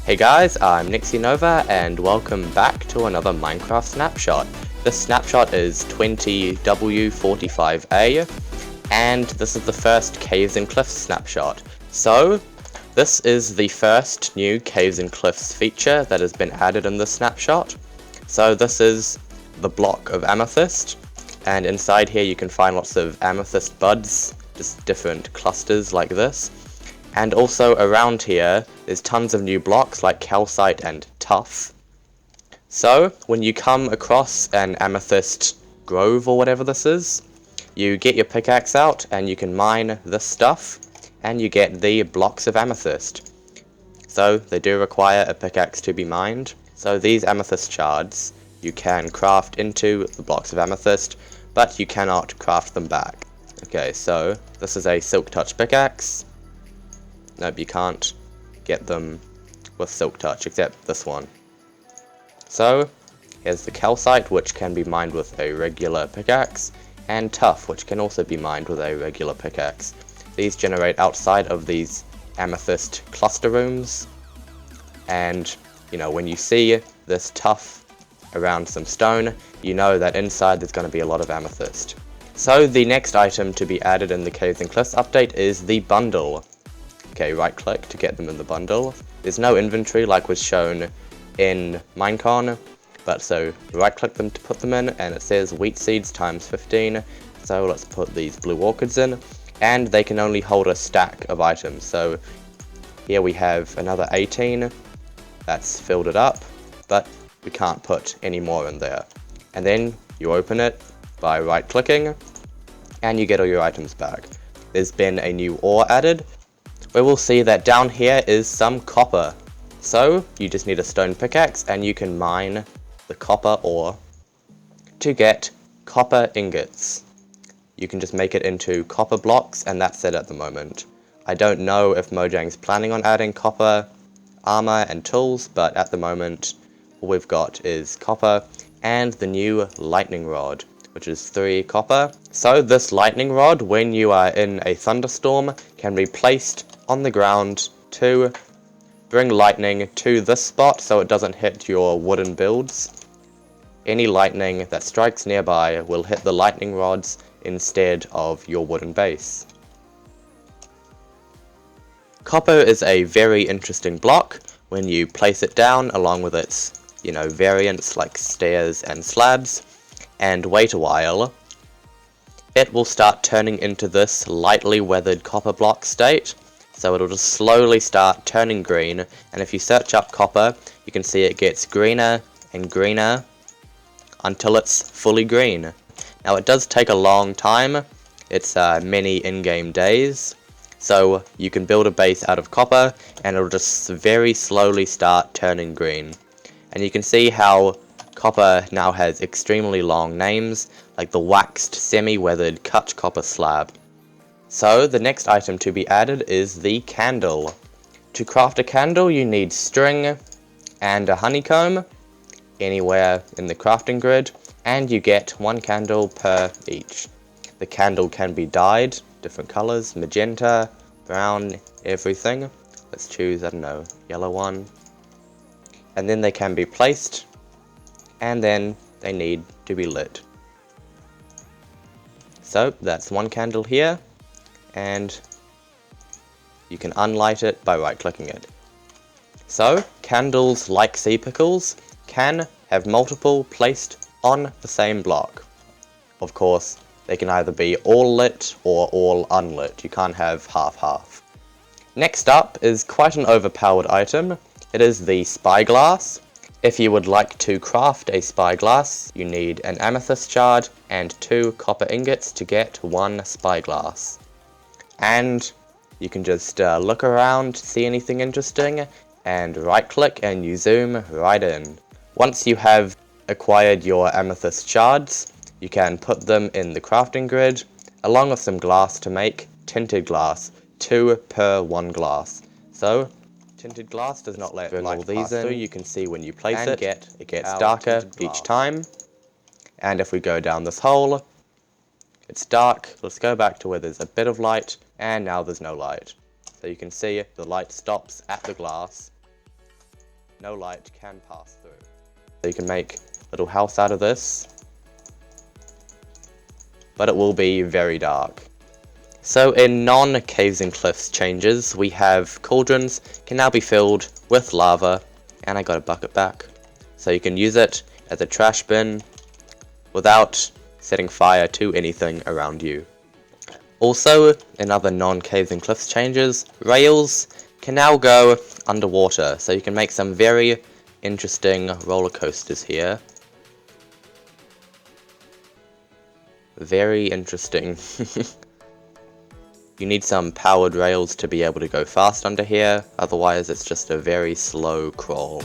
Hey guys, I'm Nixinova and welcome back to another Minecraft snapshot. This snapshot is 20W45A and this is the first Caves and Cliffs snapshot. So, this is the first new Caves and Cliffs feature that has been added in this snapshot. So this is the block of amethyst, and inside here you can find lots of amethyst buds, just different clusters like this. And also around here, there's tons of new blocks like calcite and tuff. So, when you come across an amethyst grove or whatever this is, you get your pickaxe out and you can mine this stuff, and you get the blocks of amethyst. So, they do require a pickaxe to be mined. So these amethyst shards, you can craft into the blocks of amethyst, but you cannot craft them back. Okay, so this is a silk touch pickaxe. Nope, you can't get them with silk touch, except this one. So, here's the calcite, which can be mined with a regular pickaxe, and tuff, which can also be mined with a regular pickaxe. These generate outside of these amethyst cluster rooms, and, you know, when you see this tuff around some stone, you know that inside there's going to be a lot of amethyst. So, the next item to be added in the Caves and Cliffs update is the bundle. Okay, right click to get them in the bundle. There's no inventory like was shown in Minecon, but so right click them to put them in, and it says wheat seeds times 15. So let's put these blue orchids in, and they can only hold a stack of items. So here we have another 18, that's filled it up, but we can't put any more in there. And then you open it by right clicking, and you get all your items back. There's been a new ore added. We will see that down here is some copper. So, you just need a stone pickaxe and you can mine the copper ore to get copper ingots. You can just make it into copper blocks, and that's it at the moment. I don't know if Mojang's planning on adding copper armor and tools, but at the moment all we've got is copper and the new lightning rod, which is 3 copper. So this lightning rod, when you are in a thunderstorm, can be placed on the ground to bring lightning to this spot so it doesn't hit your wooden builds. Any lightning that strikes nearby will hit the lightning rods instead of your wooden base. Copper is a very interesting block when you place it down along with its, variants like stairs and slabs, and wait a while. It will start turning into this lightly weathered copper block state. So it'll just slowly start turning green, and if you search up copper, you can see it gets greener and greener until it's fully green. Now it does take a long time, it's many in-game days, so you can build a base out of copper and it'll just very slowly start turning green. And you can see how copper now has extremely long names, like the waxed semi-weathered cut copper slab. So, the next item to be added is the candle. To craft a candle, you need string and a honeycomb, anywhere in the crafting grid, and you get 1 candle per each. The candle can be dyed, different colors, magenta, brown, everything. Let's choose, I don't know, yellow one. And then they can be placed, and then they need to be lit. So, that's 1 candle here. And you can unlight it by right clicking it. So, candles like sea pickles can have multiple placed on the same block. Of course, they can either be all lit or all unlit. You can't have half-half. Next up is quite an overpowered item. It is the Spyglass. If you would like to craft a Spyglass, you need an amethyst shard and 2 copper ingots to get 1 Spyglass. And you can just look around, see anything interesting, and right click and you zoom right in. Once you have acquired your amethyst shards, you can put them in the crafting grid, along with some glass to make tinted glass, 2 per 1 glass. So, tinted glass does not let light pass through. You can see when you place it gets darker each time. And if we go down this hole, it's dark. Let's go back to where there's a bit of light, and now there's no light. So you can see the light stops at the glass, no light can pass through. So you can make a little house out of this, but it will be very dark. So in non-caves and cliffs changes, we have cauldrons can now be filled with lava, and I got a bucket back. So you can use it as a trash bin without setting fire to anything around you. Also, in other non-caves and cliffs changes, rails can now go underwater, so you can make some very interesting roller coasters here. Very interesting. You need some powered rails to be able to go fast under here, otherwise it's just a very slow crawl.